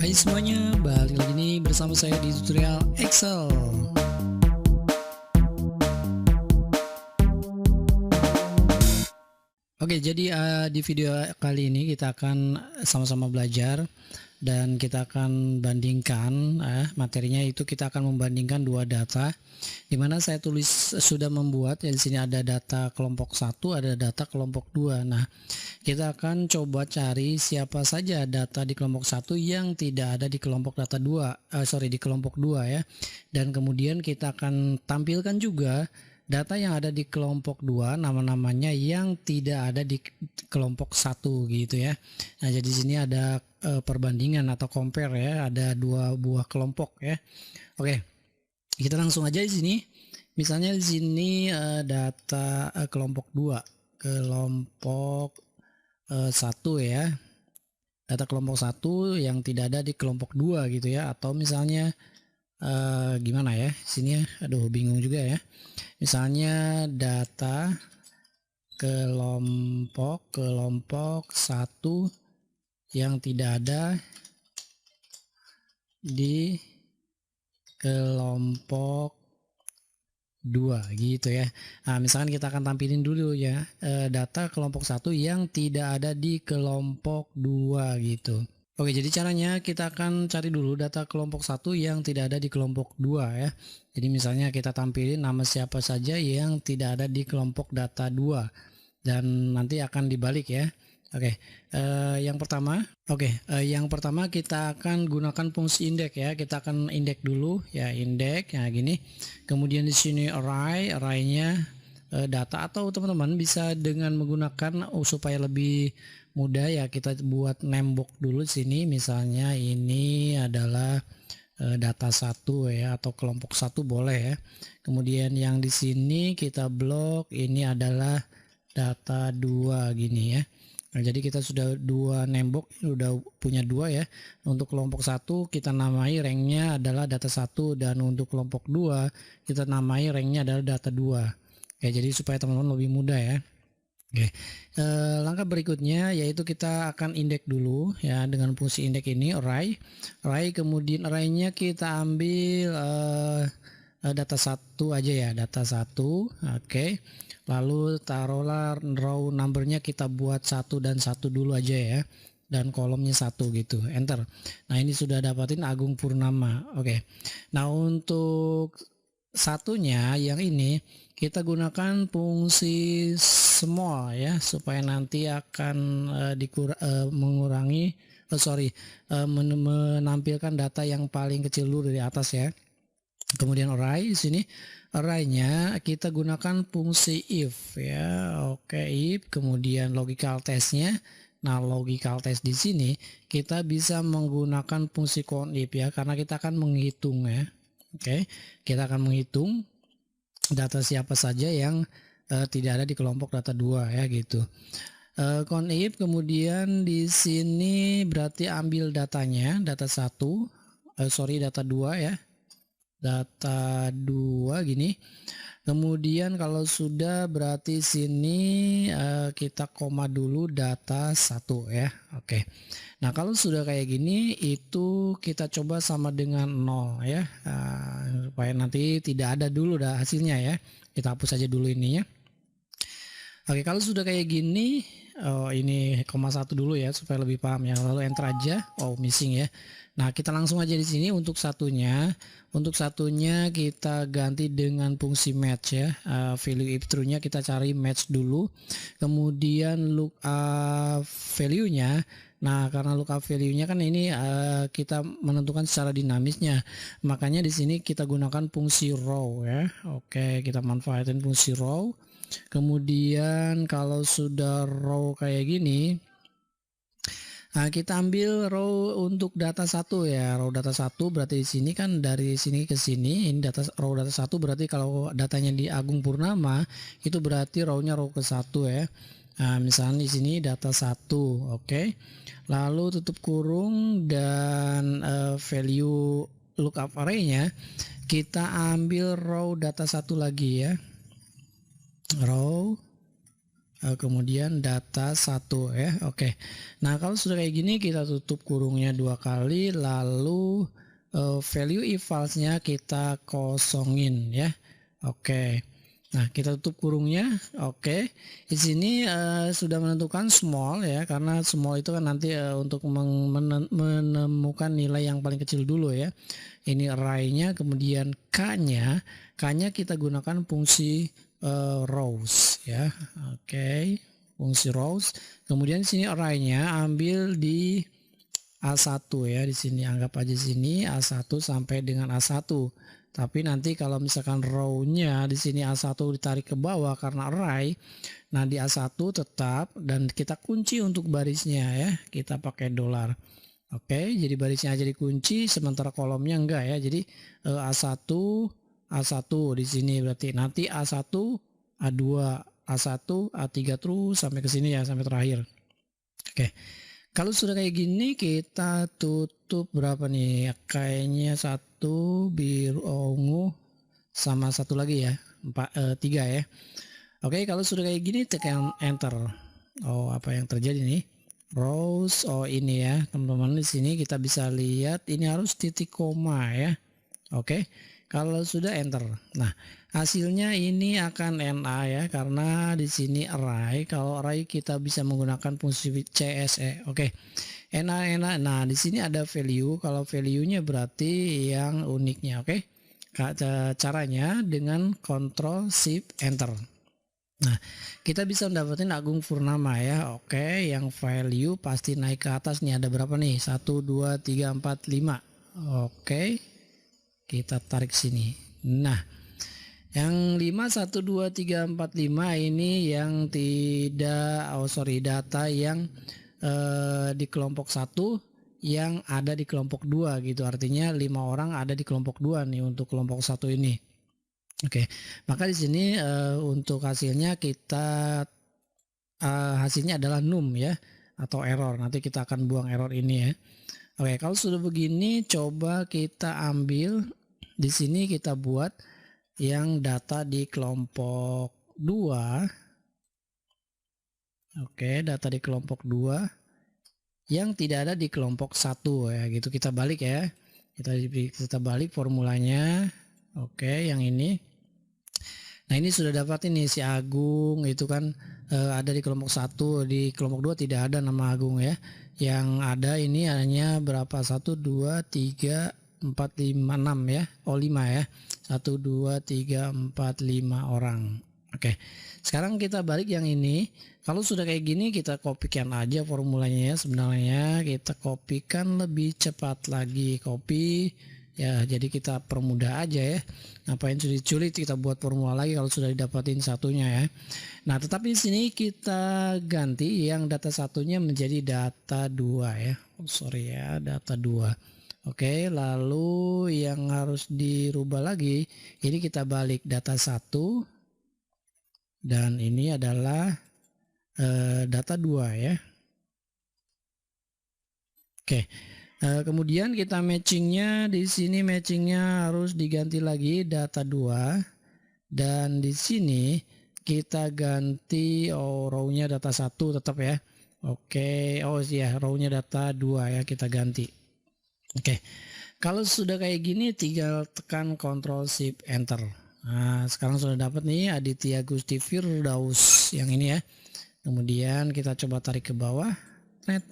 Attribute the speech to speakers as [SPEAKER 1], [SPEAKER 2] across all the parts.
[SPEAKER 1] Hai semuanya, balik lagi nih bersama saya di tutorial Excel. Oke, jadi di video kali ini kita akan sama-sama belajar dan kita akan bandingkan materinya itu kita akan membandingkan dua data di mana saya tulis sudah membuat ya. Di sini ada data kelompok 1, ada data kelompok 2. Nah, kita akan coba cari siapa saja data di kelompok 1 yang tidak ada di kelompok data 2, di kelompok 2 ya. Dan kemudian kita akan tampilkan juga data yang ada di kelompok 2 nama-namanya yang tidak ada di kelompok 1 gitu ya. Nah, jadi di sini ada perbandingan atau compare ya, ada dua buah kelompok ya. Oke. Kita langsung aja di sini. Misalnya di sini data kelompok 2, kelompok 1 ya. Data kelompok 1 yang tidak ada di kelompok 2 gitu ya, atau misalnya gimana ya sini ya, aduh bingung juga ya. Misalnya data kelompok 1 yang tidak ada di kelompok 2 gitu ya. Nah, misalkan kita akan tampilin dulu ya data kelompok 1 yang tidak ada di kelompok 2 gitu. Oke, jadi caranya kita akan cari dulu data kelompok 1 yang tidak ada di kelompok 2 ya. Jadi misalnya kita tampilin nama siapa saja yang tidak ada di kelompok data 2 dan nanti akan dibalik ya. Oke, yang pertama kita akan gunakan fungsi indeks ya. Kita akan indeks dulu ya, indeks ya gini. Kemudian di sini array-nya data, atau teman-teman bisa dengan menggunakan supaya lebih mudah ya, kita buat name box dulu di sini. Misalnya ini adalah data 1 ya, atau kelompok 1 boleh ya. Kemudian yang di sini kita blok ini adalah data 2 gini ya. Nah, jadi kita sudah dua name box, udah punya dua ya. Untuk kelompok 1 kita namai ranknya adalah data 1, dan untuk kelompok 2 kita namai ranknya adalah data 2. Ya, jadi supaya teman-teman lebih mudah ya. Oke, langkah berikutnya yaitu kita akan indeks dulu ya dengan fungsi indeks ini array, kemudian arraynya kita ambil data 1 aja ya, data 1. Oke, lalu taruhlah row numbernya kita buat 1 dan 1 dulu aja ya, dan kolomnya 1 gitu, enter. Nah, ini sudah dapatin Agung Purnama. Oke, nah untuk satunya yang ini kita gunakan fungsi small ya, supaya nanti akan menampilkan data yang paling kecil dulu dari atas ya. Kemudian array, di sini arraynya kita gunakan fungsi if ya. Oke, if, kemudian logical testnya. Nah, logical test di sini kita bisa menggunakan fungsi count if ya, karena kita akan menghitung ya. Oke, kita akan menghitung data siapa saja yang tidak ada di kelompok data 2 ya gitu. Count if, kemudian di sini berarti ambil datanya, data 1, data 2 ya. Data 2 gini. Kemudian kalau sudah berarti sini kita koma dulu data 1 ya. Oke. Nah, kalau sudah kayak gini itu kita coba sama dengan 0 ya. Supaya nanti tidak ada dulu hasilnya ya. Kita hapus aja dulu ininya. Oke, kalau sudah kayak gini, ini koma 1 dulu ya supaya lebih paham ya. Lalu enter aja. Oh, missing ya. Nah, kita langsung aja di sini untuk satunya. Untuk satunya kita ganti dengan fungsi match ya. Value if true-nya kita cari match dulu. Kemudian lookup value-nya. Nah, karena lookup value-nya kan ini kita menentukan secara dinamisnya. Makanya di sini kita gunakan fungsi row ya. Oke, kita manfaatin fungsi row. Kemudian kalau sudah row kayak gini, nah, kita ambil row untuk data 1 ya. Row data 1 berarti di sini kan dari sini ke sini, ini row data 1 berarti kalau datanya di Agung Purnama itu berarti row-nya row ke 1 ya. Nah, misalnya di sini data 1. Oke. Lalu tutup kurung dan value lookup array-nya kita ambil row data 1 lagi ya. Row kemudian data 1 ya. Oke. Nah, kalau sudah kayak gini kita tutup kurungnya 2 kali, lalu value if false-nya kita kosongin ya. Oke. Nah, kita tutup kurungnya. Oke. Di sini sudah menentukan small ya, karena small itu kan nanti untuk menemukan nilai yang paling kecil dulu ya. Ini array-nya, kemudian k-nya kita gunakan fungsi rows ya. Oke. Fungsi rows. Kemudian di sini array-nya ambil di A1 ya, di sini anggap aja sini A1 sampai dengan A1. Tapi nanti kalau misalkan row-nya di sini A1 ditarik ke bawah karena array, nah di A1 tetap, dan kita kunci untuk barisnya ya, kita pakai $. Oke, jadi barisnya aja dikunci, sementara kolomnya enggak ya. Jadi A1 di sini berarti nanti A1, A2, A1, A3 terus sampai ke sini ya, sampai terakhir. Oke. Kalau sudah kayak gini kita tutup berapa nih? Kayaknya 1 biru ungu sama 1 lagi ya, 3 ya. Oke, kalau sudah kayak gini tekan enter. Oh, apa yang terjadi nih? Rows, oh ini ya teman-teman, di sini kita bisa lihat ini harus titik koma ya. Oke, kalau sudah enter. Nah, hasilnya ini akan NA ya, karena di sini array. Kalau array kita bisa menggunakan fungsi CSE. Oke. NA. Nah, di sini ada value. Kalau value-nya berarti yang uniknya. Oke. Caranya dengan Ctrl Shift Enter. Nah, kita bisa mendapatkan Agung Purnama ya. Oke, yang value pasti naik ke atas nih. Ada berapa nih? 1 2 3 4 5. Oke. Kita tarik sini. Nah, yang 5 1 2 3 4 5 ini yang tidak data yang di kelompok 1 yang ada di kelompok 2 gitu. Artinya 5 orang ada di kelompok 2 nih untuk kelompok 1 ini. Oke. Maka di sini untuk hasilnya kita hasilnya adalah num ya, atau error. Nanti kita akan buang error ini ya. Oke, kalau sudah begini coba kita ambil di sini, kita buat yang data di kelompok 2. Oke, data di kelompok 2 yang tidak ada di kelompok 1 ya gitu. Kita balik ya. Kita balik formulanya. Oke, yang ini. Nah, ini sudah dapat ini si Agung itu kan ada di kelompok 1, di kelompok 2 tidak ada nama Agung ya. Yang ada ini hanya berapa? 1 2 3 4 5 6 ya. Oh 5 ya. 1 2 3 4 5 orang. Oke. Sekarang kita balik yang ini. Kalau sudah kayak gini kita kopikan aja formulanya ya. Sebenarnya kita kopikan lebih cepat lagi. Copy ya, jadi kita permudah aja ya. Ngapain sulit-sulit kita buat formula lagi kalau sudah didapatin satunya ya. Nah, tetapi di sini kita ganti yang data satunya menjadi data 2 ya. Oh, sorry ya, data 2. Oke, lalu yang harus dirubah lagi, ini kita balik data 1 dan ini adalah data 2 ya. Oke. Kemudian kita matchingnya di sini, matchingnya harus diganti lagi data 2, dan di sini kita ganti row-nya data 1 tetap ya. Oke, oh iya, row-nya data 2 ya, kita ganti. Oke, kalau sudah kayak gini tinggal tekan Ctrl Shift Enter. Nah, sekarang sudah dapat nih Aditya Gusti Firdaus yang ini ya. Kemudian kita coba tarik ke bawah.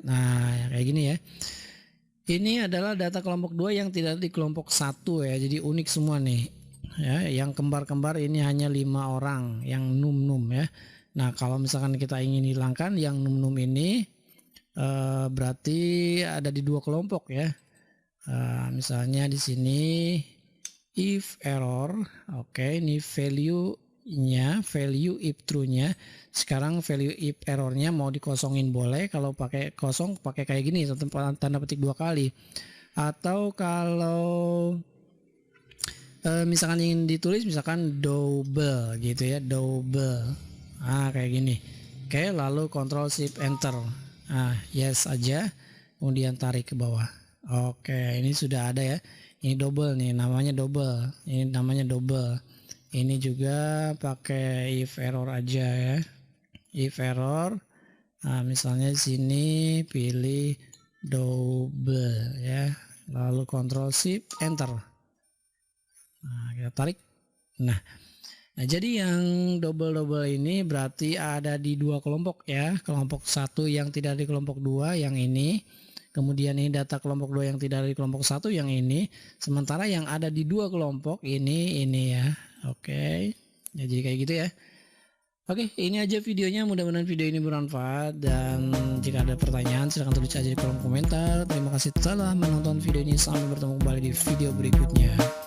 [SPEAKER 1] Nah, kayak gini ya. Ini adalah data kelompok 2 yang tidak ada di kelompok 1 ya. Jadi unik semua nih. Ya, yang kembar-kembar ini hanya 5 orang yang num-num ya. Nah, kalau misalkan kita ingin hilangkan yang num-num ini berarti ada di 2 kelompok ya. Misalnya di sini if error. Oke, ini value if true-nya. Sekarang value if errornya mau dikosongin boleh, kalau pakai kosong pakai kayak gini tanda petik 2 kali, atau kalau misalkan ingin ditulis misalkan double gitu ya, double. Kayak gini. Oke, lalu Ctrl Shift Enter. Yes aja, kemudian tarik ke bawah. Oke, ini sudah ada ya. Ini double nih, namanya double. Ini namanya double. Ini juga pakai if error aja ya. if error. Nah, misalnya di sini pilih double ya, lalu Ctrl Shift Enter. Nah, kita tarik. Nah, jadi yang double ini berarti ada di dua kelompok ya, kelompok satu yang tidak di kelompok 2 yang ini, kemudian ini data kelompok 2 yang tidak di kelompok 1 yang ini, sementara yang ada di dua kelompok ini ya. Oke, ya, jadi kayak gitu ya. Oke, ini aja videonya, mudah-mudahan video ini bermanfaat, dan jika ada pertanyaan silahkan tulis aja di kolom komentar. Terima kasih telah menonton video ini, sampai bertemu kembali di video berikutnya.